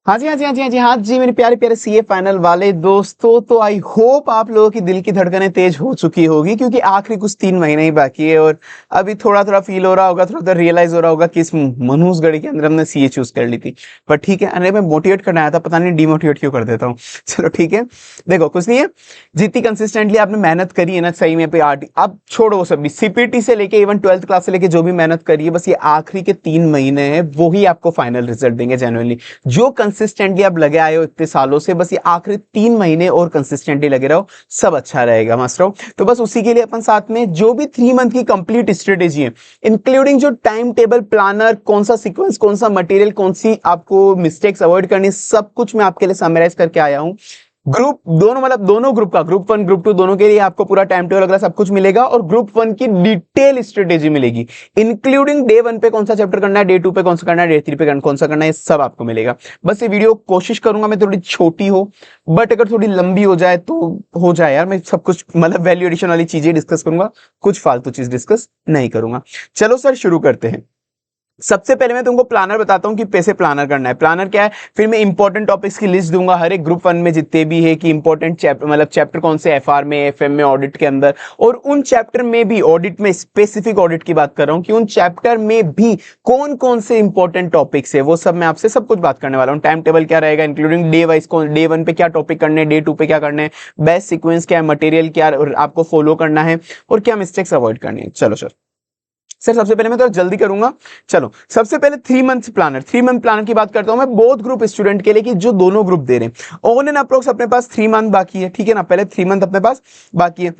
हाँ जी, हाँ जी, हाँ जी, हाँ जी, हाँ जी, मेरे प्यारे प्यारे सीए फाइनल वाले दोस्तों। तो आई होप आप लोगों की दिल की धड़कनें तेज हो चुकी होगी, क्योंकि आखिरी कुछ 3 महीने ही बाकी है और अभी थोड़ा थोड़ा फील हो रहा होगा, थोड़ा थोड़ा रियलाइज हो रहा होगा कि इस मनहूस घड़ी के अंदर हमने सीए चूज कर ली थी। पर ठीक है, अरे मैं मोटिवेट करना आया था, पता नहीं डिमोटिवेट क्यों कर देता हूँ। चलो ठीक है, देखो कुछ नहीं है। जितनी कंसिस्टेंटली आपने मेहनत करी है ना, सही में पे आर्ट अब छोड़ो वो सब, सीपीटी से लेके इवन 12th क्लास से लेके जो भी मेहनत करी है, बस ये आखिरी के 3 महीने हैं, वो ही आपको फाइनल रिजल्ट देंगे। जेन्युइनली जो कंसिस्टेंटली आप लगे आए हो इतने सालों से, बस ये आखिरी 3 महीने और कंसिस्टेंटली लगे रहो, सब अच्छा रहेगा मास्टरों। तो बस उसी के लिए अपन साथ में जो भी 3 मंथ की कंप्लीट स्ट्रेटेजी है, इंक्लूडिंग जो टाइम टेबल प्लानर, कौन सा सीक्वेंस, कौन सा मटेरियल, कौन सी आपको मिस्टेक्स अवॉइड करनी, सब कुछ मैं आपके लिए समराइज करके आया हूं। ग्रुप दोनों, मतलब दोनों ग्रुप का, ग्रुप 1 ग्रुप 2 दोनों के लिए आपको पूरा टाइम टेबल वगैरह सब कुछ मिलेगा, और ग्रुप 1 की डिटेल स्ट्रेटेजी मिलेगी, इंक्लूडिंग डे 1 पे कौन सा चैप्टर करना है, डे 2 पे कौन सा करना है, डे 3 पे कौन सा करना है, ये सब आपको मिलेगा। बस ये वीडियो कोशिश करूंगा मैं थोड़ी छोटी हो, बट अगर थोड़ी लंबी हो जाए तो हो जाए यार, मैं सब कुछ मतलब वैल्यू एडिशन वाली चीजें डिस्कस करूंगा, कुछ फालतू चीज डिस्कस नहीं करूंगा। चलो सर शुरू करते हैं। सबसे पहले मैं तुमको प्लानर बताता हूं कि कैसे प्लानर करना है। प्लानर क्या है, फिर मैं इंपॉर्टेंट टॉपिक्स की लिस्ट दूंगा हर एक ग्रुप 1 में जितने भी है, कि इंपॉर्टेंट चैप्टर, मतलब चैप्टर कौन से एफआर में, एफएम में, ऑडिट के अंदर, और उन चैप्टर में भी, ऑडिट में स्पेसिफिक ऑडिट की बात कर रहा हूं, कि उन चैप्टर में भी कौन कौन से इंपॉर्टेंट टॉपिक्स है, वो सब मैं आपसे सब कुछ बात करने वाला हूं। टाइम टेबल क्या रहेगा, इंक्लूडिंग डे वाइज, कौन डे 1 पे क्या टॉपिक करने, डे 2 पे क्या करने, बेस्ट सीक्वेंस क्या है, मटेरियल क्या आपको फॉलो करना है, और क्या मिस्टेक्स अवॉइड करनी है। चलो सर सबसे पहले मैं थोड़ा जल्दी करूंगा। चलो सबसे पहले 3 मंथ प्लानर की बात करता हूं मैं, बोथ ग्रुप स्टूडेंट के लिए, कि जो दोनों ग्रुप दे रहे हैं। ऑन एंड अप्रोक्स अपने पास 3 मंथ बाकी है, ठीक है ना, पहले 3 मंथ अपने पास बाकी है।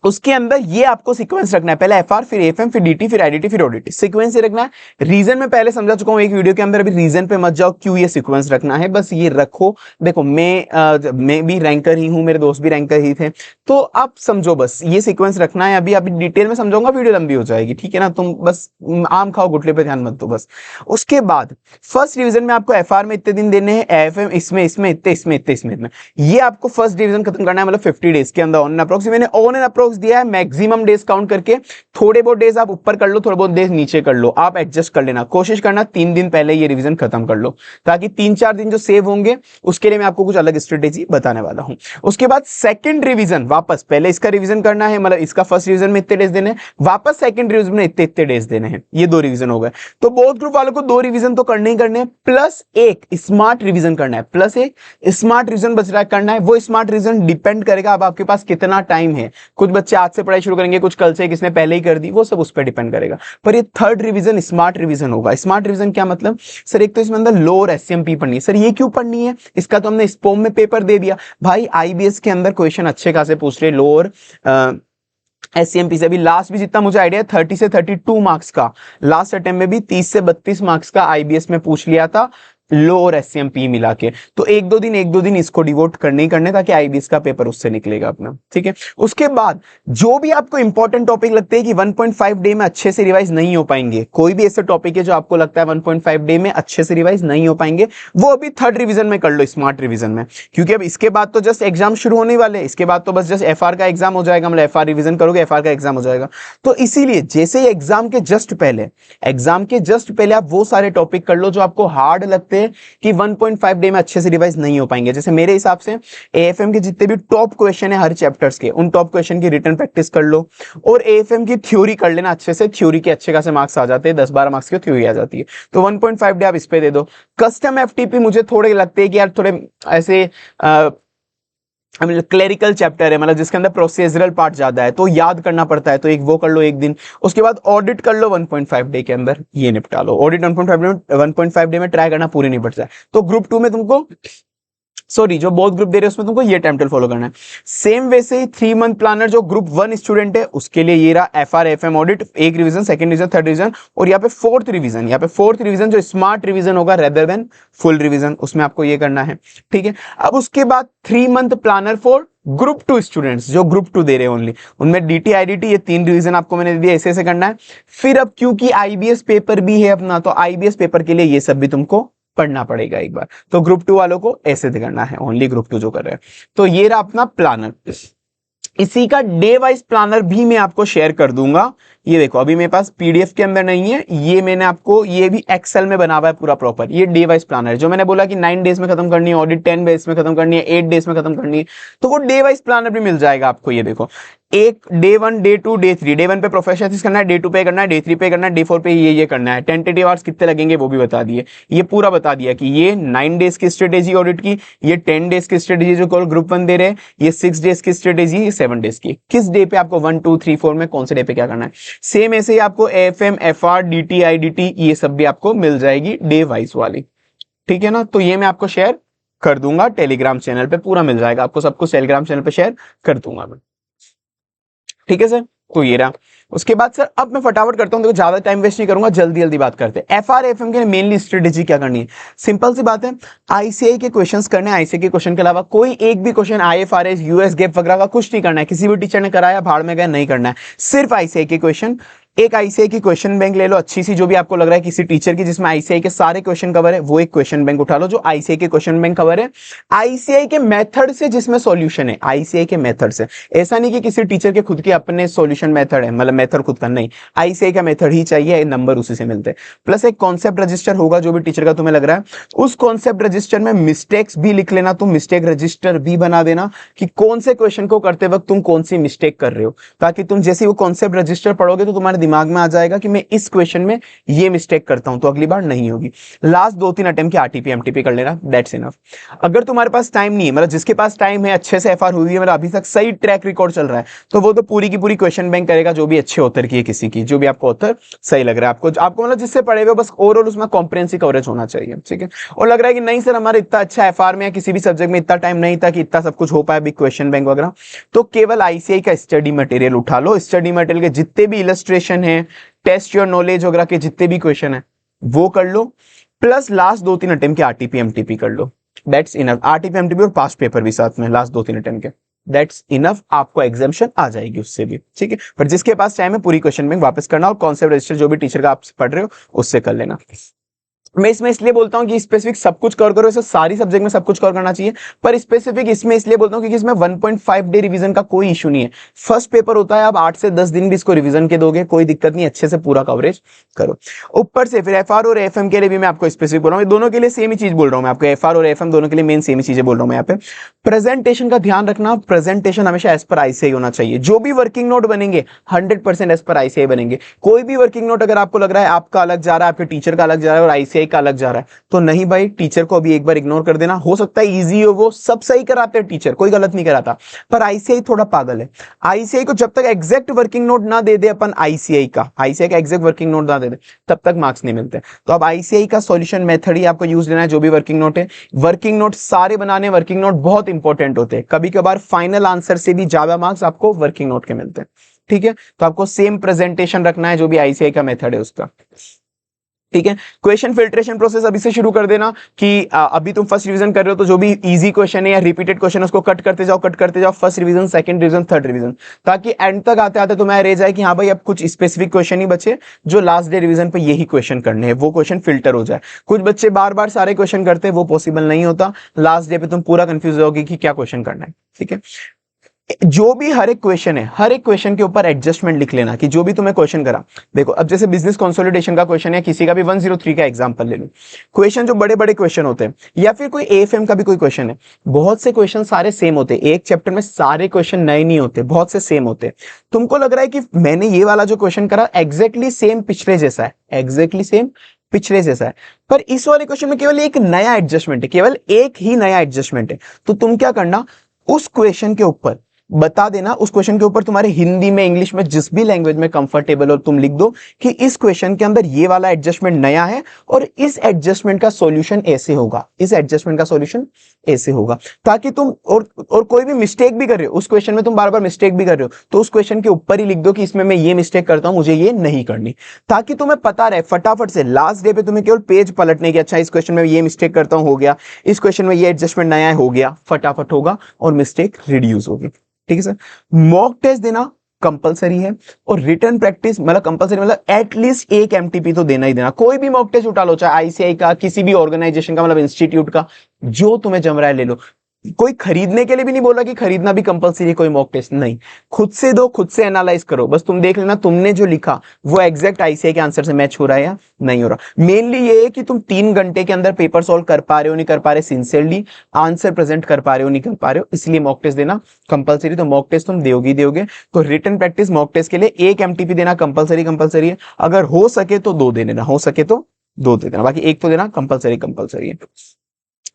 उसके अंदर ये आपको सीक्वेंस रखना है, पहले एफआर, फिर एफएम, फिर डीटी, फिर आईडीटी, फिर ऑडिट, सीक्वेंस ये रखना है। रीजन में पहले समझा चुका हूं एक वीडियो के अंदर, अभी रीजन पे मत जाओ क्यों ये सीक्वेंस रखना है, बस ये रखो। देखो मैं भी रैंकर ही हूं, मेरे दोस्त भी रैंकर ही थे, तो आप समझो बस ये सीक्वेंस रखना है। अभी अभी डिटेल में समझाऊंगा, वीडियो लंबी हो जाएगी, ठीक है ना, तुम बस आम खाओ गुटले पे ध्यान मत दो बस। उसके बाद फर्स्ट डिवीजन में आपको एफआर में इतने दिन देने हैं, एफएम इसमें इसमें इतने, इसमें इतने, इसमें इतने, ये आपको फर्स्ट डिवीजन खत्म करना है, मतलब 50 डेज के अंदर ऑन एंड अप्रोक्स। मैंने ऑन एंड अप्रोक्स दिया है मैक्सिमम डेज काउंट करके, थोड़े बहुत डेज आप ऊपर कर लो, थोड़े बहुत डेज नीचे कर लो, आप एडजस्ट कर लेना, कोशिश करना 3 दिन पहले ये रिवीजन खत्म कर लो, ताकि 3-4 दिन जो सेव होंगे उसके लिए मैं आपको कुछ अलग स्ट्रेटेजी बताने वाला हूं। उसके बाद सेकंड रिवीजन, वापस पहले इसका रिवीजन करना है, मतलब इसका फर्स्ट रिवीजन में इतने डेज देने हैं, वापस सेकंड रिवीजन में इतने इतने डेज देने हैं, ये 2 रिवीजन हो गए। तो बोथ ग्रुप वालों को 2 रिवीजन तो करने ही करने हैं, प्लस एक स्मार्ट रिवीजन करना है, प्लस एक स्मार्ट रिवीजन बच रहा करना है। वो स्मार्ट रिवीजन डिपेंड करेगा अब आपके पास कितना टाइम है, कुछ बच्चे आज से पढ़ाई शुरू करेंगे, कुछ कल से, किसने पहले ही कर दी, वो सब उस पर डिपेंड करेगा। पर ये थर्ड रिवीजन स्मार्ट रिवीजन होगा। स्मार्ट रिवीजन क्या मतलब, सर एक तो इसमें अंदर लो और एसएमपी पढ़नी है। सर ये क्यों पढ़नी है, इसका तो हमने स्पोम में पेपर दे दिया भाई। आईबीएस के अंदर क्वेश्चन अच्छे खासे पूछ रहे लो और एससीएमपी से। अभी लास्ट भी जितना मुझे आइडिया है 30 से 32 मार्क्स का, लास्ट अटेम्प्ट में भी 30 से 32 मार्क्स का आईबीएस में पूछ लिया था, लो और एससीएमपी मिला के। तो एक दो दिन इसको डिवोट करने ही करने, ताकि आईबीएस का पेपर उससे निकलेगा अपना, ठीक है। उसके बाद जो भी आपको इंपॉर्टेंट टॉपिक लगते हैं कि 1.5 डे में अच्छे से रिवाइज नहीं हो पाएंगे, कोई भी ऐसे टॉपिक है जो आपको लगता है 1.5 डे में अच्छे से रिवाइज नहीं हो पाएंगे, वो अभी थर्ड रिवीजन में कर लो, स्मार्ट रिवीजन में। क्योंकि अब इसके बाद तो जस्ट एग्जाम शुरू होने वाले, इसके बाद तो बस जस्ट एफआर का एग्जाम हो जाएगा, मतलब एफआर रिवीजन करोगे, एफआर का एग्जाम हो जाएगा। तो इसीलिए जैसे एग्जाम के जस्ट पहले आप वो सारे टॉपिक कर लो जो आपको हार्ड लगते हैं, कि 1.5 डे में अच्छे से रिवाइज नहीं हो पाएंगे। जैसे मेरे हिसाब से एएफएम के जितने भी टॉप क्वेश्चन है हर चैप्टर्स के, उन टॉप क्वेश्चन की रिटन प्रैक्टिस कर लो, और एएफएम की थ्योरी कर लेना अच्छे से। थ्योरी के अच्छे खासे मार्क्स आ जाते हैं, 10-12 मार्क्स की थ्योरी आ जाती है, तो 1.5 डे आप इस पे दे दो। कस्टम एफटीपी मुझे थोड़े लगते हैं कि यार थोड़े ऐसे क्लेरिकल चैप्टर है, मतलब जिसके अंदर प्रोसीजरल पार्ट ज्यादा है, तो याद करना पड़ता है, तो एक वो कर लो एक दिन। उसके बाद ऑडिट कर लो 1.5 डे के अंदर, ये निपटा लो। ऑडिट 1.5 डे में ट्राई करना पूरी नहीं पड़ता है। तो ग्रुप 2 में तुमको, सॉरी जो बोथ ग्रुप दे रहे हैं उसमें तुमको ये टाइम टेबल फॉलो करना है। सेम वैसे ही 3 मंथ प्लानर जो ग्रुप 1 स्टूडेंट है उसके लिए ये रहा, एफआर एफएम ऑडिट, एक revision, second revision, third revision, और यहाँ पे फोर्थ रिवीजन जो स्मार्ट रिवीजन होगा रेदर देन फुल रिवीजन, उसमें आपको ये करना है, ठीक है। अब उसके बाद 3 month planner for group 2 students जो ग्रुप 2 दे रहे हैं ओनली, उनमें डीटी आईडीटी ये 3 रिवीजन आपको मैंने दिया, ऐसे ऐसे करना है। फिर अब क्योंकि आईबीएस पेपर भी है अपना, तो आईबीएस पेपर के लिए ये सब भी तुमको पढ़ना पड़ेगा एक बार। तो ग्रुप 2 वालों को ऐसे करना है, ओनली ग्रुप 2 जो कर रहे हैं। तो ये रहा अपना प्लानर। इसी का डे वाइज प्लानर भी मैं आपको शेयर कर दूंगा, ये देखो अभी मेरे पास पीडीएफ के अंदर नहीं है, ये मैंने आपको ये भी एक्सेल में बना हुआ है पूरा प्रॉपर। ये डे वाइज प्लानर है, जो मैंने बोला कि 9 डेज में खत्म करनी है ऑडिट, 10 डेज में खत्म करनी है, 8 डेज में खत्म करनी है, तो वो डे वाइज प्लानर भी मिल जाएगा आपको। ये देखो एक डे 1, डे 2, डे 3, डे 1 पे प्रोफेशनल करना है, डे 2 पे करना है, डे 3 पे करना है, डे 4 पे ये करना है, टेंटेटिव आवर्स कितने लगेंगे वो भी बता दिए। ये पूरा बता दिया कि ये 9 डेज की स्ट्रेटेजी ऑडिट की, ये 10 डेज की स्ट्रेटेजी जो कॉल ग्रुप 1 दे रहे हैं, ये 6 डेज की स्ट्रेटेजी, ये 7 डेज की। किस डे पे आपको 1, 2, 3, 4 में कौन से डे पे क्या करना है। सेम ऐसे ही आपको एफएम, एफआर, डीटी, आईडीटी ये सब भी आपको मिल जाएगी डे वाइज वाली, ठीक है ना। तो ये मैं आपको शेयर कर दूंगा टेलीग्राम चैनल पे, पूरा मिल जाएगा आपको सब कुछ, टेलीग्राम चैनल पे शेयर कर दूंगा मैं, ठीक है सर। तो ये रहा। उसके बाद सर अब मैं फटाफट करता हूं, देखो ज्यादा टाइम वेस्ट नहीं करूंगा, जल्दी जल्दी बात करते हैं। एफआर एफएम के मेनली स्ट्रेटेजी क्या करनी है, सिंपल सी बात है, आईसीआई के क्वेश्चंस करने, आईसीआई के क्वेश्चन के अलावा कोई एक भी क्वेश्चन आईएफआरएस, यूएस गैप वगैरह का कुछ नहीं करना है, किसी भी टीचर ने कराया भाड़ में गया नहीं करना है, सिर्फ आईसीआई के क्वेश्चन। एक आईसीआई की क्वेश्चन बैंक ले लो अच्छी सी, जो भी आपको लग रहा है किसी टीचर की जिसमें आईसीआई के सारे क्वेश्चन कवर है, वो एक क्वेश्चन बैंक उठा लो जो आईसीआई के क्वेश्चन बैंक कवर है, आईसीआई के मेथड से जिसमें सॉल्यूशन है, आईसीआई के मेथड से। ऐसा नहीं कि किसी टीचर के खुद के अपने सॉल्यूशन मेथड है, मतलब मेथड खुद का नहीं, आईसीआई का मेथड ही चाहिए, नंबर उसी से मिलते हैं। प्लस एक कॉन्सेप्ट रजिस्टर होगा जो भी टीचर का तुम्हें लग रहा है, उस कॉन्सेप्ट रजिस्टर में मिस्टेक्स भी लिख लेना, तुम मिस्टेक रजिस्टर भी बना देना कि कौन से क्वेश्चन को करते वक्त तुम कौन सी मिस्टेक कर रहे हो, ताकि तुम जैसे वो कॉन्सेप्ट रजिस्टर पढ़ोगे तो तुम्हारे दिमाग में आ जाएगा कि मैं इस क्वेश्चन में ये मिस्टेक करता हूं तो अगली बार नहीं होगी। लास्ट 2-3 अटेम्प्ट के आरटीपी एमटीपी कर लेना, दैट्स इनफ। अगर तुम्हारे पास टाइम नहीं है, मतलब जिसके पास टाइम है, अच्छे से एफआर हुई है, मतलब अभी तक सही ट्रैक रिकॉर्ड चल रहा है, तो वो तो पूरी की पूरी क्वेश्चन बैंक करेगा, जो भी अच्छे ऑथर की है, किसी की जो भी आपको ऑथर सही लग रहा है, आपको मतलब जिससे पढ़े हुए, बस ओवरऑल उसमें कॉम्प्रिहेंसिव कवरेज होना चाहिए, ठीक है। और लग रहा है कि नहीं सर हमारा इतना अच्छा एफआर में या किसी भी सब्जेक्ट में इतना टाइम नहीं था कि इतना सब कुछ हो पाए बिग क्वेश्चन बैंक वगैरह, तो केवल आईसीआई का स्टडी मटेरियल उठा लो, स्टडी मटेरियल के जितने भी इलस्ट्रेशन है, टेस्ट योर नॉलेज वगैरह के जितने भी क्वेश्चन है वो कर लो, प्लस लास्ट 2-3 अटेम्प्ट के आरटीपी एमटीपी कर लो, दैट्स इनफ। आरटीपी एमटीपी और पास्ट पेपर भी साथ में लास्ट 2-3 अटेम्प्ट के, दैट्स इनफ, आपको एग्जामिशन आ जाएगी उससे भी, ठीक है। पर जिसके पास टाइम है पूरी क्वेश्चन बैंक वापस करना, और कॉन्सेप्ट रजिस्टर जो भी टीचर का आप पढ़ रहे हो उससे कर लेना। मैं इसमें इसलिए बोलता हूं कि स्पेसिफिक सब कुछ कवर करो, ऐसे सारी सब्जेक्ट में सब कुछ कवर करना चाहिए, पर स्पेसिफिक इसमें इसलिए बोलता हूं क्योंकि इसमें 1.5 डे रिवीजन का कोई इशू नहीं है। फर्स्ट पेपर होता है, आप 8 से 10 दिन भी इसको रिवीजन के दोगे कोई दिक्कत नहीं, अच्छे से पूरा कवरेज करो। ऊपर से फिर एफआर और एफएम के लिए भी मैं आपको स्पेसिफिक बोल रहा हूं, दोनों के लिए सेम ही चीज बोल रहा हूं मैं आपको, एफआर और एफएम दोनों के लिए मेन सेम ही चीजें बोल रहा हूं मैं यहाँ पे। प्रेजेंटेशन का ध्यान रखना, प्रेजेंटेशन हमेशा एज पर आईसीआई होना चाहिए, जो भी वर्किंग नोट बनेंगे 100% एज पर आईसीआई बनेंगे। कोई भी वर्किंग नोट अगर आपको लग रहा है आपका अलग जा रहा है, आपके टीचर का अलग जा रहा है और आईसीआई का अलग जा रहा है, तो नहीं भाई, टीचर को अभी एक बार इग्नोर कर देना। हो सकता है इजी हो, वो सब सही कराते हैं टीचर, कोई गलत नहीं कराता, पर आईसीआई थोड़ा पागल है। आईसीआई को जब तक एग्जैक्ट वर्किंग नोट ना दे दे अपन, आईसीआई का एग्जैक्ट वर्किंग नोट ना दे दे, तब तक मार्क्स नहीं मिलते। तो अब आईसीआई का सॉल्यूशन मेथड ही आपको यूज लेना है, जो भी वर्किंग नोट है, वर्किंग नोट सारे बनाने, वर्किंग नोट बहुत इंपॉर्टेंट होते हैं, कभी कभार फाइनल आंसर से भी ज्यादा मार्क्स आपको वर्किंग नोट के मिलते हैं, ठीक है। तो आपको सेम प्रेजेंटेशन रखना है जो भी आईसीआई का मेथड है उसका, ठीक है। क्वेश्चन फिल्ट्रेशन प्रोसेस अभी से शुरू कर देना कि अभी तुम फर्स्ट रिवीजन कर रहे हो तो जो भी इजी क्वेश्चन है या रिपीटेड क्वेश्चन है उसको कट करते जाओ, first revision, second revision, third revision, ताकि एंड तक आते आते तुम्हें रह जाए कि हाँ भाई अब कुछ स्पेसिफिक क्वेश्चन ही बचे जो लास्ट डे रिवीजन पे यही क्वेश्चन करने हैं, वो क्वेश्चन फिल्टर हो जाए। कुछ बच्चे बार बार सारे क्वेश्चन करते हैं, वो पॉसिबल नहीं होता, लास्ट डे पे तुम पूरा कंफ्यूज होगी कि क्या क्वेश्चन करना है, ठीक है। जो भी हर एक क्वेश्चन है, हर एक क्वेश्चन के ऊपर एडजस्टमेंट लिख लेना कि जो भी तुम्हें क्वेश्चन करा, देखो अब जैसे बिजनेस कंसोलिडेशन का क्वेश्चन है, किसी का भी 103 का एग्जांपल ले लो, क्वेश्चन जो बड़े बड़े क्वेश्चन होते हैं, या फिर कोई एएफएम का भी कोई क्वेश्चन है, बहुत से क्वेश्चन सारे सेम होते हैं, एक चैप्टर में सारे क्वेश्चन नए नहीं होते, बहुत से सेम होते हैं। तुमको लग रहा है कि मैंने ये वाला जो क्वेश्चन करा एग्जैक्टली सेम पिछले जैसा है, एग्जैक्टली सेम पिछले जैसा है, पर इस वाले क्वेश्चन में केवल एक नया एडजस्टमेंट है, केवल एक ही नया एडजस्टमेंट है। तो तुम क्या करना, उस क्वेश्चन के ऊपर बता देना, उस क्वेश्चन के ऊपर तुम्हारे हिंदी में, इंग्लिश में, जिस भी लैंग्वेज में कंफर्टेबल हो, तुम लिख दो कि इस क्वेश्चन के अंदर ये वाला एडजस्टमेंट नया है और इस एडजस्टमेंट का सॉल्यूशन ऐसे होगा, इस एडजस्टमेंट का सॉल्यूशन ऐसे होगा, ताकि तुम और कोई भी मिस्टेक भी कर रहे हो उस क्वेश्चन में, तुम बार बार मिस्टेक भी कर रहे हो तो उस क्वेश्चन के ऊपर ही लिख दो कि इसमें मैं ये मिस्टेक करता हूं, मुझे ये नहीं करनी, ताकि तुम्हें पता रहे फटाफट से लास्ट डे पे तुम्हें केवल पेज पलटने की, अच्छा इस क्वेश्चन में ये मिस्टेक करता हूं, हो गया, इस क्वेश्चन में ये एडजस्टमेंट नया है, हो गया, फटाफट होगा और मिस्टेक रिड्यूस होगी, ठीक है सर। मॉक टेस्ट देना कंपलसरी है, और रिटर्न प्रैक्टिस मतलब कंपलसरी मतलब एटलीस्ट एक एमटीपी तो देना ही देना। कोई भी मॉक टेस्ट उठा लो, चाहे आईसीआई का, किसी भी ऑर्गेनाइजेशन का, मतलब इंस्टीट्यूट का, जो तुम्हें जम रहा है ले लो, कोई खरीदने के लिए भी नहीं बोला कि खरीदना भी कंपलसरी है कोई मॉक टेस्ट, नहीं। खुद से दो, खुद से एनालाइज करो, बस तुम देख लेना तुमने जो लिखा वो एग्जैक्ट आईसीआई के आंसर से मैच हो रहा है या नहीं हो रहा। मेनली ये है कि तुम 3 घंटे के अंदर पेपर सॉल्व कर पा रहे हो नहीं कर पा रहे, सिंसियरली आंसर प्रेजेंट कर पा रहे हो नहीं कर पा रहे हो, इसलिए मॉक टेस्ट देना कंपलसरी। तो मॉक टेस्ट तुम दोगे। तो रिटन प्रैक्टिस मॉक टेस्ट के लिए एक एमटीपी देना कंपलसरी है। अगर हो सके तो 2 दे देना, हो सके तो 2 दे देना, बाकी एक तो देना कंपलसरी है।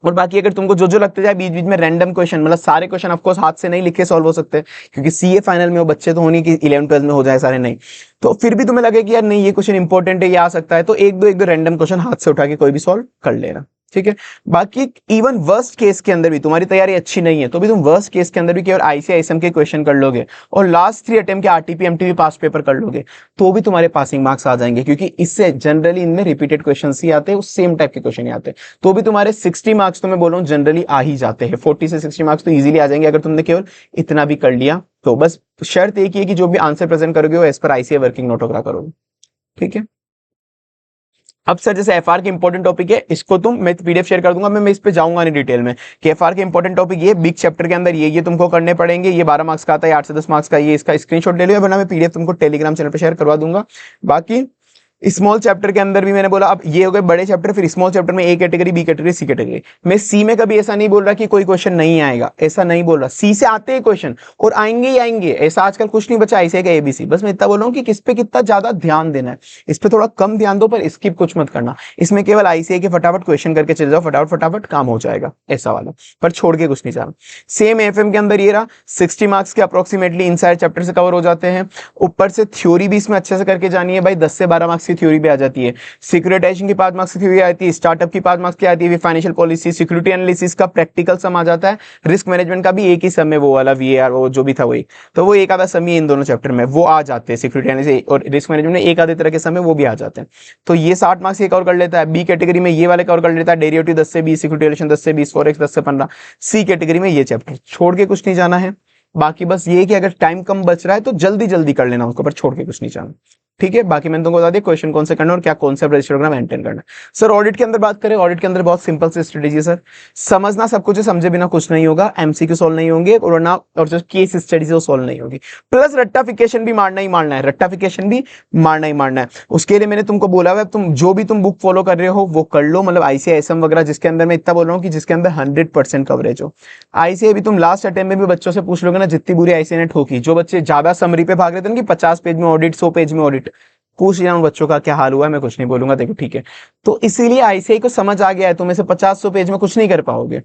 और बाकी अगर तुमको जो जो लगते जाए बीच बीच में रैंडम क्वेश्चन, मतलब सारे क्वेश्चन ऑफ कोर्स हाथ से नहीं लिखे सॉल्व हो सकते क्योंकि सीए फाइनल में वो बच्चे तो होने की 11-12 में हो जाए सारे, नहीं तो फिर भी तुम्हें लगे कि यार नहीं ये क्वेश्चन इंपॉर्टेंट है, ये आ सकता है, तो एक दो रैंडम क्वेश्चन हाथ से उठा के कोई भी सॉल्व कर लेना, ठीक है। बाकी इवन वर्स्ट केस के अंदर भी तुम्हारी तैयारी अच्छी नहीं है तो भी तुम वर्स्ट केस के अंदर भी केवल आईसीआईएसएम के क्वेश्चन कर लोगे और लास्ट 3 अटेम्प्ट के आरटीपी एमटीपी पास पेपर कर लोगे तो भी तुम्हारे पासिंग मार्क्स आ जाएंगे, क्योंकि इससे जनरली इनमें रिपीटेड क्वेश्चन ही आते हैं, सेम टाइप के क्वेश्चन ही आते हैं, तो भी तुम्हारे 60 मार्क्स तो मैं बोल रहा हूँ जनरली आ ही जाते हैं। 40 से 60 मार्क्स तो इजीली आ जाएंगे अगर तुमने केवल इतना भी कर लिया तो। बस शर्त एक ही है कि जो भी आंसर प्रेजेंट करोगे वो as per ICI working note वगैरह करोगे, ठीक है। अब सर जैसे एफआर के इंपॉर्टेंट टॉपिक है, इसको मैं पीडीएफ शेयर कर दूंगा, मैं इस पे जाऊंगा नहीं डिटेल में कि एफआर के इंपॉर्टेंट टॉपिक ये बिग चैप्टर के अंदर ये तुमको करने पड़ेंगे, ये 12 मार्क्स का आता है, 8 से 10 मार्क्स का, ये इसका स्क्रीनशॉट ले लो, वरना मैं पीडीएफ तुमको टेलीग्राम चैनल पे शेयर करवा दूंगा। बाकी स्मॉल चैप्टर के अंदर भी मैंने बोला, अब ये हो गए बड़े चैप्टर, फिर स्मॉल चैप्टर में A category B category C category. मैं सी में कभी ऐसा नहीं बोल रहा कि कोई क्वेश्चन नहीं आएगा, ऐसा नहीं बोल रहा, सी से आते हैं क्वेश्चन और आएंगे ही आएंगे, ऐसा आजकल कुछ नहीं बचा ऐसे का एबीसी। बस मैं इतना बोल रहा हूँ कि किस पे कितना ज्यादा ध्यान देना है, इस पे थोड़ा कम ध्यान दो पर स्किप कुछ मत करना। इसमें केवल आईसीआई के फटाफट क्वेश्चन करके चले जाओ, फटाफट फटाफट काम हो जाएगा ऐसा वाला, पर छोड़ के कुछ नहीं जाना। सेम एफएम के अंदर ये रहा, 60 मार्क्स के अप्रोक्सीमेटली इन सारे चैप्टर से कवर हो जाते हैं। ऊपर से थ्योरी भी इसमें अच्छे से करके जानी है भाई, 10 से 12 मार्क्स की थ्योरी भी आ जाती है। सिक्योरिटाइजेशन की 5 मार्क्स की थ्योरी आती है, स्टार्टअप की 5 मार्क्स की आती है, फाइनेंशियल पॉलिसी, सिक्योरिटी एनालिसिस का प्रैक्टिकल सम आ जाता है, रिस्क मैनेजमेंट का भी एक ही सम है वो वाला वीएआर वो जो भी था वही, तो वो एक आधा सम ही इन दोनों चैप्टर में वो आ जाते हैं। सिक्योरिटी एनालिसिस और रिस्क मैनेजमेंट में एक आधे तरह के समय वो भी आ जाते हैं, तो ये 60 मार्क्स ये कवर कर लेता है। बी कैटेगरी में ये वाले कवर कर लेता है, डेरिवेटिव 10 से 20, सिक्योरिटी 10 से 20, फॉरेक्स 10 से 15। सी कैटेगरी में ये चैप्टर छोड़ के कुछ नहीं जाना है। बाकी बस ये कि अगर टाइम कम बच रहा है तो जल्दी जल्दी कर लेना उसको, पर छोड़ के कुछ नहीं जाना, ठीक है। बाकी मैंने तुमको बता दिया क्वेश्चन कौन से करना और क्या कॉन्सेप्ट रजिस्टर मेंटेन करना है। सर ऑडिट के अंदर बात करें, ऑडिट के अंदर बहुत सिंपल सी स्ट्रेटेजी है सर, समझना सब कुछ है, समझे बिना कुछ नहीं होगा, एमसीक्यू सॉल्व नहीं होंगे और ना, और जो केस स्टडीज वो सॉल्व नहीं होगी, प्लस रट्टाफिकेशन भी मारना ही मारना है, रट्टाफिकेशन भी मारना ही मारना है। उसके लिए मैंने तुमको बोला हुआ है तुम जो भी तुम बुक फॉलो कर रहे हो वो कर लो, मतलब आईसीआईएसएम वगैरह जिसके अंदर मैं इतना बोल रहा हूँ कि जिसके अंदर 100% कवरेज हो। आईसीआई भी तुम लास्ट अटेम्प्ट में भी बच्चों से पूछ लोगे ना, जितनी बुरी आईसीआई ने ठोकी, जो बच्चे ज्यादा समरी पे भाग रहे थे ना कि 50 पेज में ऑडिट 100 पेज में ऑडिट, पूछ लिया उन बच्चों का क्या हाल हुआ है, मैं कुछ नहीं बोलूंगा, देखो ठीक है। तो इसीलिए आईसीआई को समझ आ गया है तुम ऐसे 50-100 पेज में कुछ नहीं कर पाओगे।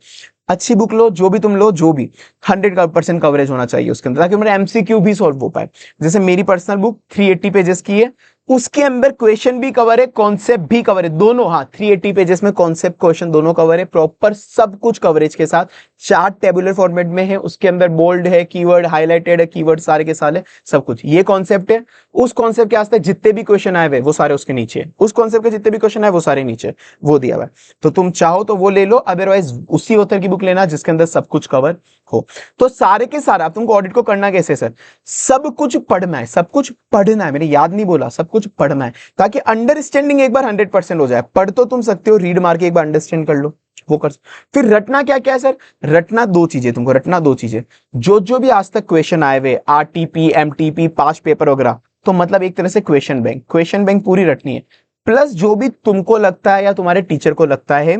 अच्छी बुक लो, जो भी तुम लो, जो भी 100% कवरेज होना चाहिए उसके अंदर, ताकि मेरा एमसीक्यू भी सॉल्व हो पाए। जैसे मेरी पर्सनल बुक 380 पेजेस की है, उसके अंदर क्वेश्चन भी कवर है, कॉन्सेप्ट भी कवर है, दोनों। हाँ 380 पेजेस में कॉन्सेप्ट क्वेश्चन दोनों कवर है, प्रॉपर सब कुछ कवरेज के साथ, चार्ट टेबुलर फॉर्मेट में है, उसके अंदर बोल्ड है, कीवर्ड हाईलाइटेड है, कीवर्ड सारे के सारे सब कुछ। ये कॉन्सेप्ट है, उस कॉन्सेप्ट के आसपास जितने भी क्वेश्चन आए हुए वो सारे उसके नीचे, उस कॉन्सेप्ट के जितने भी क्वेश्चन आए वो सारे नीचे वो दिया हुआ है। तो तुम चाहो तो वो ले लो, अदरवाइज उसी ऑथर की बुक लेना जिसके अंदर सब कुछ कवर हो। तो सारे के सारा अब तुमको ऑडिट को करना कैसे सर, सब कुछ पढ़ना है, सब कुछ पढ़ना है, मैंने याद नहीं बोला, सब कुछ पढ़ना है, ताकि अंडरस्टैंडिंग एक बार 100% हो जाए। पढ़ तो तुम सकते हो, रीड मार के एक बार अंडरस्टैंड कर लो, वो कर। फिर रटना क्या क्या है सर, रटना 2 चीजें, तुमको रटना 2 चीजें, जो जो भी आज तक क्वेश्चन आए हुए आरटीपी एमटीपी पास्ट पेपर वगैरह, तो मतलब एक तरह से क्वेश्चन बैंक पूरी रटनी है। प्लस जो भी तुमको लगता है या तुम्हारे टीचर को लगता है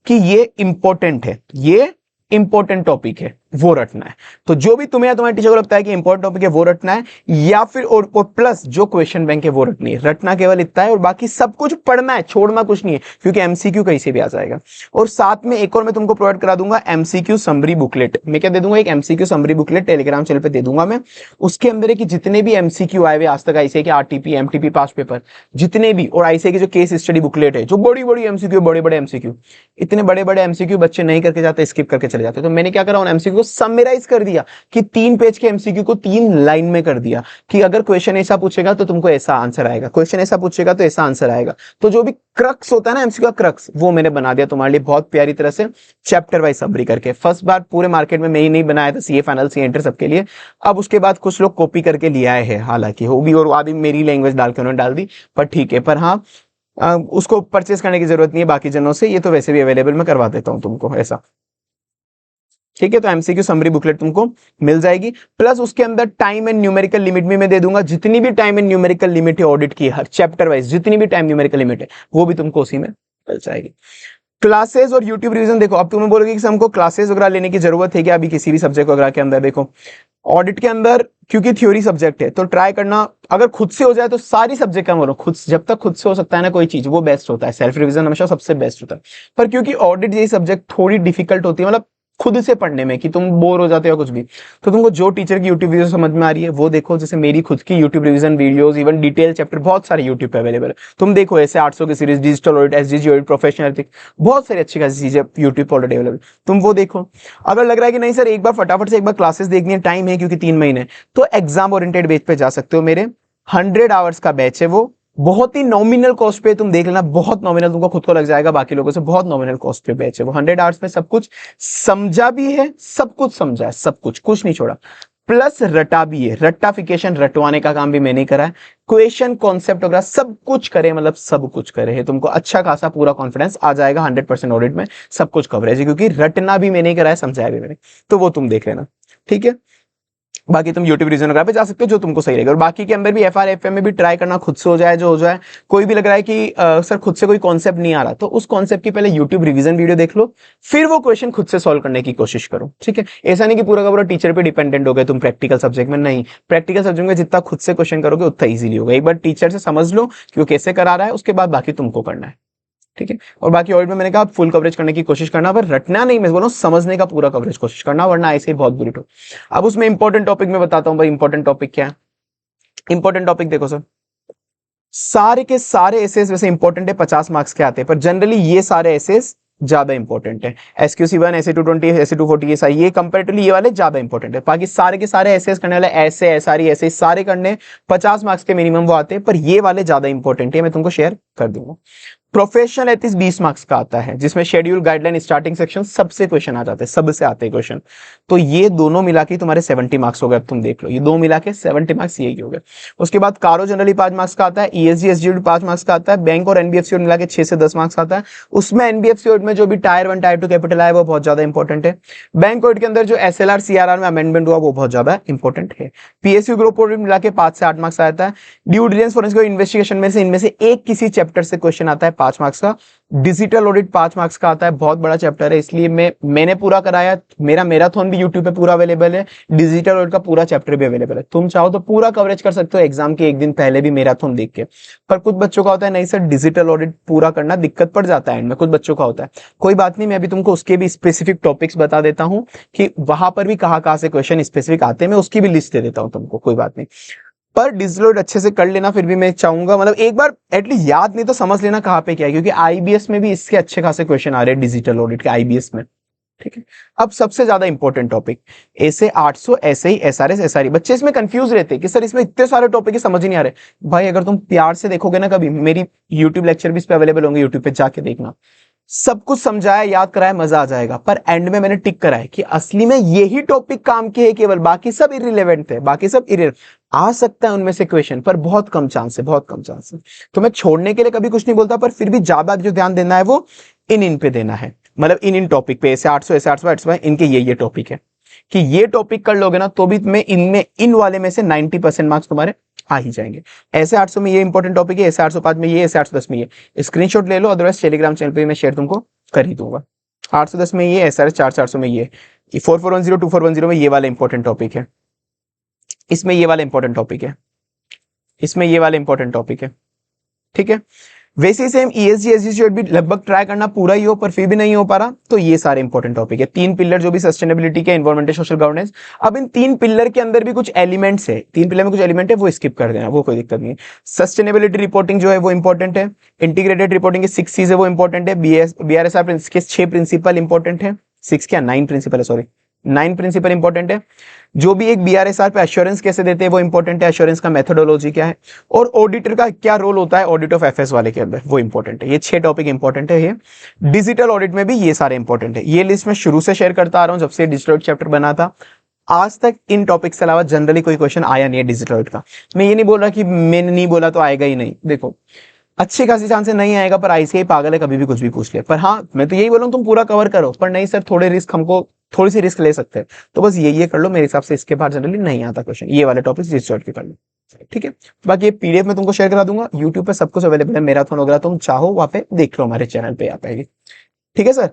कि ये इंपॉर्टेंट है, ये इंपॉर्टेंट टॉपिक है, वो रटना है। तो जो भी तुम्हें या तुम्हारे टीचर को लगता है कि इंपॉर्टेंट टॉपिक है वो रटना है, या फिर और प्लस जो क्वेश्चन बैंक है वो रटनी है। रटना केवल इतना है और बाकी सब कुछ पढ़ना है, छोड़ना कुछ नहीं है, क्योंकि एमसीक्यू कहीं से भी आ जाएगा। और साथ में एक और मैं तुमको प्रोवाइड करा दूंगा एमसीक्यू समरी बुकलेट। मैं क्या दे दूंगा, एक MCQ summary booklet Telegram channel पे दे दूंगा मैं। उसके अंदर है कि जितने भी एमसीक्यू आए हुए आज तक आईसीआई के आरटीपी एमटीपी पास्ट पेपर जितने भी, और आईसीआई की जो केस स्टडी बुकलेट है, जो बड़ी बड़ी एमसीक्यू, बड़े बड़े एमसीक्यू, इतने बड़े बड़े एमसीक्यू बच्चे नहीं करके जाते, स्किप करके चले जाते। तो मैंने क्या करा, उन एमसीक्यू को समराइज कर दिया कि 3 पेज के एमसीक्यू को 3 लाइन में कर दिया कि अगर क्वेश्चन ऐसा पूछेगा तो तुमको ऐसा आंसर आएगा, क्वेश्चन ऐसा पूछेगा तो ऐसा आंसर आएगा। तो जो भी क्रक्स होता है ना एमसीक्यू का क्रक्स, वो मैंने बना दिया तुम्हारे लिए बहुत प्यारी तरह से, चैप्टर वाइज समरी करके। फर्स्ट बार पूरे मार्केट में मैं ही नहीं बनाया था, सीए फाइनल सी एंटर सबके लिए। अब उसके बाद कुछ लोग कॉपी करके ले आए हैं, हालांकि वो भी, और आदि मेरी लैंग्वेज डाल के उन्होंने डाल दी, पर ठीक है। पर हाँ उसको परचेस करने की जरूरत नहीं है बाकी जनों से, ये तो वैसे भी अवेलेबल मैं करवा देता हूं तुमको ऐसा। ठीक है। तो एमसीक्यू समरी बुकलेट तुमको मिल जाएगी, प्लस उसके अंदर टाइम एंड न्यूमेरिकल लिमिट भी मैं दे दूंगा। जितनी भी टाइम एंड न्यूमेरिकल लिमिट है ऑडिट की, हर चैप्टर वाइज जितनी भी टाइम न्यूमेरिकल लिमिट है वो भी तुमको उसी में मिल जाएगी। क्लासेस और यूट्यूब रिवीजन, देखो अब तुम्हें बोलोगे कि हमको क्लासेस वगैरह लेने की जरूरत है क्या अभी किसी भी सब्जेक्ट वगैरह के अंदर। देखो ऑडिट के अंदर क्योंकि थ्योरी सब्जेक्ट है तो ट्राई करना, अगर खुद से हो जाए तो सारी सब्जेक्ट का बोलो खुद, जब तक खुद से हो सकता है ना कोई चीज वो बेस्ट होता है। सेल्फ रिवीजन हमेशा सबसे बेस्ट होता है, पर क्योंकि ऑडिट जैसी सब्जेक्ट थोड़ी डिफिकल्ट होती है, मतलब खुद से पढ़ने में कि तुम बोर हो जाते हो कुछ भी, तो तुमको जो टीचर की यूट्यूब वीडियो समझ में आ रही है वो देखो। जैसे मेरी खुद की YouTube revision videos, even detail chapter बहुत सारे यूट्यूब पे अवेलेबल है। तुम देखो ऐसे 800 की series, digital audit, SDG audit, professional ethics, बहुत सारी अच्छी खासी चीजें यूट्यूब पर ऑलरेडी अवेलेबल, तुम वो देखो। अगर लग रहा है कि नहीं सर एक बार फटाफट से एक बार क्लासेस देखनी है, टाइम है क्योंकि 3 महीने, तो एग्जाम ओरिएंटेड बेच पे जा सकते हो। मेरे 100 आवर्स का बैच है, वो बहुत ही नॉमिनल कॉस्ट पे, तुम देख लेना बहुत नॉमिनल तुमको खुद को लग जाएगा, बाकी लोगों से बहुत नॉमिनल कॉस्ट पे बैच है वो। 100 आवर्स में सब कुछ समझा भी है, सब कुछ समझा है, सब कुछ नहीं छोड़ा, प्लस रटा भी है। रट्टाफिकेशन रटवाने का काम भी मैंने करा है, क्वेश्चन कॉन्सेप्ट वगैरह सब कुछ करे, मतलब सब कुछ करे है। तुमको अच्छा खासा पूरा कॉन्फिडेंस आ जाएगा 100% ऑडिट में, सब कुछ कवरेज है क्योंकि रटना भी मैंने करा है, समझाया भी मैंने, तो वो तुम देख लेना। ठीक है, बाकी तुम यूट्यूब रीजन वगैरह पे जा सकते हो जो तुमको सही रहेगा। और बाकी के अंदर भी एफआर एफएम में भी ट्राई करना, खुद से हो जाए जो हो जाए। कोई भी लग रहा है कि सर खुद से कोई कॉन्सेप्ट नहीं आ रहा, तो उस कॉन्सेप्ट की पहले यूट्यूब रिवीजन वीडियो देख लो, फिर वो क्वेश्चन खुद से सॉल्व करने की कोशिश करो। ठीक है, ऐसा नहीं कि पूरा का पूरा टीचर पे डिपेंडेंट हो गए तुम प्रैक्टिकल सब्जेक्ट में, नहीं। प्रैक्टिकल सब्जेक्ट में जितना खुद से क्वेश्चन करोगे उतना ईजिली होगा। एक बार टीचर से समझ लो कि वो कैसे करा रहा है, उसके बाद बाकी तुमको करना है। ठीक है, और बाकी ऑडिट में मैंने कहा फुल कवरेज करने की कोशिश करना, पर रटना नहीं, मैं बोल रहा हूं समझने का पूरा कवरेज कोशिश करना, वरना ऐसे ही बहुत बुरी हो। अब उसमें इंपॉर्टेंट टॉपिक में बताता हूं भाई, इंपॉर्टेंट टॉपिक क्या है। इंपॉर्टेंट टॉपिक देखो सर, सारे के सारे एसेस वैसे इंपॉर्टेंट है, 50 मार्क्स के आते हैं, पर जनरली ये सारे एसेस ज्यादा इंपॉर्टेंट है। SQC1, SE220, SE240, ये कंपेरेटिवली ये वाले ज्यादा इंपॉर्टेंट है। बाकी सारे के सारे एसेस करने वाले ऐसे SRE ऐसे सारे करने 50 मार्क्स के मिनिमम वो आते हैं, पर ये वाले ज्यादा इंपॉर्टेंट है, मैं तुमको शेयर कर दूंगा। प्रोफेशनल एथिक्स 20 मार्क्स का आता है, जिसमें शेड्यूल, गाइडलाइन, स्टार्टिंग सेक्शन सबसे क्वेश्चन आ जाते हैं, सबसे आते हैं क्वेश्चन। तो ये दोनों मिला के तुम्हारे 70 मार्क्स हो गए। अब तुम देख लो, ये दो मिला के 70 मार्क्स यही हो गए। उसके बाद कारो जनरली 5 मार्क्स का आता है, ESG SGD 5 मार्क्स का आता है, बैंक और NBFC मिला के 6 से 10 मार्क्स का आता है। उसमें NBFC में जो भी टायर 1 टायर 2 कैपिटल आया वो बहुत ज्यादा इंपॉर्टेंट है। बैंक के अंदर जो SLR CRR में अमेंडमेंट हुआ वो बहुत ज्यादा इंपॉर्टेंट है। PSU ग्रुप मिला के 5 से 8 मार्क्स आता है। ड्यू डिलिजेंस फॉरेंसिक इन्वेस्टिगेशन में से इनमें से एक किसी चैप्टर से क्वेश्चन आता है 5 मार्क्स का। डिजिटल ऑडिट 5 मार्क्स का आता है, बहुत बड़ा चैप्टर है, इसलिए मैंने पूरा कराया। मेरा मैराथन भी यूट्यूब पे पूरा अवेलेबल है, डिजिटल ऑडिट का पूरा चैप्टर भी अवेलेबल है। तुम चाहो तो पूरा कवरेज कर सकते हो एग्जाम के एक दिन पहले भी मैराथन देख के। पर कुछ बच्चों का होता है नहीं सर डिजिटल ऑडिट पूरा करना दिक्कत पड़ जाता है एंड में, कुछ बच्चों का होता है। कोई बात नहीं, मैं अभी तुमको उसके भी स्पेसिफिक टॉपिक्स बता देता हूं कि वहां पर भी कहां से क्वेश्चन स्पेसिफिक आते हैं, मैं उसकी भी लिस्ट दे देता हूं तुमको, कोई बात नहीं। पर डिजिटल ऑडिट अच्छे से कर लेना, फिर भी मैं चाहूंगा मतलब एक बार एटलीस्ट याद नहीं तो समझ लेना कहां पे क्या है, क्योंकि आईबीएस में भी इसके अच्छे खासे क्वेश्चन आ रहे हैं डिजिटल ऑडिट के आईबीएस में। ठीक है, अब सबसे ज्यादा इंपॉर्टेंट टॉपिक ऐसे 800 ऐसे ही SRS SRE। बच्चे इसमें कंफ्यूज रहते हैं कि सर इसमें इतने सारे टॉपिक है समझ ही नहीं आ रहे। भाई अगर तुम प्यार से देखोगे ना, कभी मेरी यूट्यूब लेक्चर भी इस पे अवेलेबल होंगे, यूट्यूब पे जाके देखना, सब कुछ समझाया, याद कराया, मजा आ जाएगा। पर एंड में मैंने टिक करा है कि असली में यही टॉपिक काम के है केवल, बाकी सब इरिलेवेंट थे, बाकी सब आ सकता है उनमें से क्वेश्चन, पर बहुत कम चांस है, बहुत कम चांस है। तो मैं छोड़ने के लिए कभी कुछ नहीं बोलता, पर फिर भी ज्यादा जो ध्यान देना है वो इन पे देना है, मतलब इन टॉपिक पे। ऐसे 800 ऐसे 800 इनके ये टॉपिक है कि ये टॉपिक कर लोगे ना तो भी तुम्हें इनमें इन वाले में से 90% मार्क्स तुम्हारे आ ही जाएंगे। ऐसे 800 में ये इंपॉर्टेंट टॉपिक है, ऐसे 805 में ये, ऐसे 810 में ये। स्क्रीनशॉट ले लो, अदरवाइज टेलीग्राम चैनल पे मैं शेयर तुमको कर ही दूंगा। 810 में ये, SRS 400 में ये, 4410 2410 में ये वाला इंपॉर्टेंट टॉपिक है, इसमें ये वाला इंपॉर्टेंट टॉपिक है, इसमें ये वाला इंपॉर्टेंट टॉपिक है। ठीक है, वैसे ही सेम ESG SGC भी लगभग ट्राई करना पूरा ही हो, पर फिर भी नहीं हो पा रहा तो ये सारे इंपॉर्टेंट टॉपिक है। 3 पिलर जो भी सस्टेनेबिलिटी के, एनवायरमेंटल, सोशल गवर्नेंस। अब इन 3 पिलर के अंदर भी कुछ एलिमेंट्स है, 3 पिलर में कुछ एलिमेंट है वो स्किप कर देना, वो कोई दिक्कत नहीं है। सस्टेनेबिलिटी रिपोर्टिंग जो है वो इंपॉर्टेंट है। इंटीग्रेटेड रिपोर्टिंग के 6 चीज है वो इंपॉर्टेंट है। BRSR के 6 प्रिंसिपल इंपॉर्टेंट है, 6 क्या 9 प्रिंसिपल है, सॉरी 9 प्रिंसिपल इंपॉर्टेंट है। जो भी एक BRSR पे एश्योरेंस कैसे देते हैं वो इंपॉर्टेंट है, एश्योरेंस का मेथोडोलॉजी क्या है, और ऑडिटर का क्या रोल होता है ऑडिट ऑफ FS वाले के अंदर, वो इंपॉर्टेंट है। ये 6 टॉपिक इंपॉर्टेंट है। ये डिजिटल ऑडिट में भी ये सारे इंपॉर्टेंट है। ये लिस्ट मैं शुरू से शेयर करता आ रहा हूं, जब से डिजिटल चैप्टर बना था आज तक इन टॉपिक्स के अलावा जनरली कोई क्वेश्चन आया नहीं है डिजिटल ऑडिट का। मैं ये नहीं बोल रहा कि मैंने नहीं बोला तो आएगा ही नहीं, देखो अच्छी खासी चांस से नहीं आएगा, पर ICAI पागल है, कभी भी कुछ भी पूछ ले। पर हाँ मैं तो यही बोल रहा हूं तुम पूरा कवर करो, पर नहीं सर थोड़े रिस्क हमको थोड़ी सी रिस्क ले सकते हैं। तो बस ये कर लो, मेरे हिसाब से इसके बाहर जनरली नहीं आता क्वेश्चन, ये वाले टॉपिक जिस के कर लो, ठीक है। बाकी ये पीडीएफ में तुमको शेयर करा दूंगा, यूट्यूब पे सब कुछ अवेलेबल है, मैराथन वगैरह तुम चाहो वहां पे देख लो, हमारे चैनल पे आ पाएगी, ठीक है सर।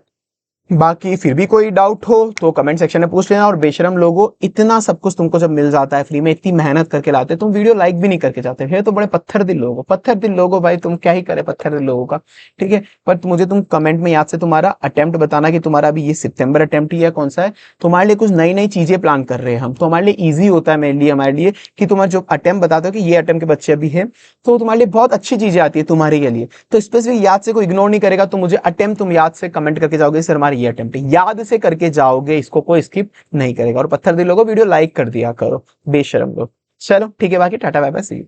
बाकी फिर भी कोई डाउट हो तो कमेंट सेक्शन में पूछ लेना। और बेशरम लोगों, इतना सब कुछ तुमको जब मिल जाता है फ्री में, इतनी मेहनत करके लाते, तुम वीडियो लाइक भी नहीं करके जाते, फिर तो बड़े पत्थर दिल लोगो, पत्थर दिल लोगो भाई, तुम क्या ही करे पत्थर दिल लोगों का, ठीक है। पर मुझे तुम कमेंट में याद से तुम्हारा अटेम्प्ट बताना कि तुम्हारा अभी ये सितंबर अटेम्प्ट या कौन सा है। तुम्हारे लिए कुछ नई नई चीजें प्लान कर रहे हैं हम, तो हमारे लिए ईजी होता है, मेरे लिए, हमारे लिए, कि तुम्हारा जो अटेम्प्ट बताते हो कि ये अटेम्प्ट के बच्चे अभी है, तो तुम्हारे लिए बहुत अच्छी चीजें आती है तुम्हारे के लिए। तो स्पेसिफिक याद से कोई इग्नोर नहीं करेगा, तो मुझे अटेम्प्ट तुम याद से कमेंट करके जाओगे सर हमारा ये अटेम्प्ट, याद से करके जाओगे, इसको कोई स्किप नहीं करेगा। और पत्थर दिल लोगों, वीडियो लाइक कर दिया करो बेशरम लोग। चलो ठीक है, बाकी tata bye bye, see you.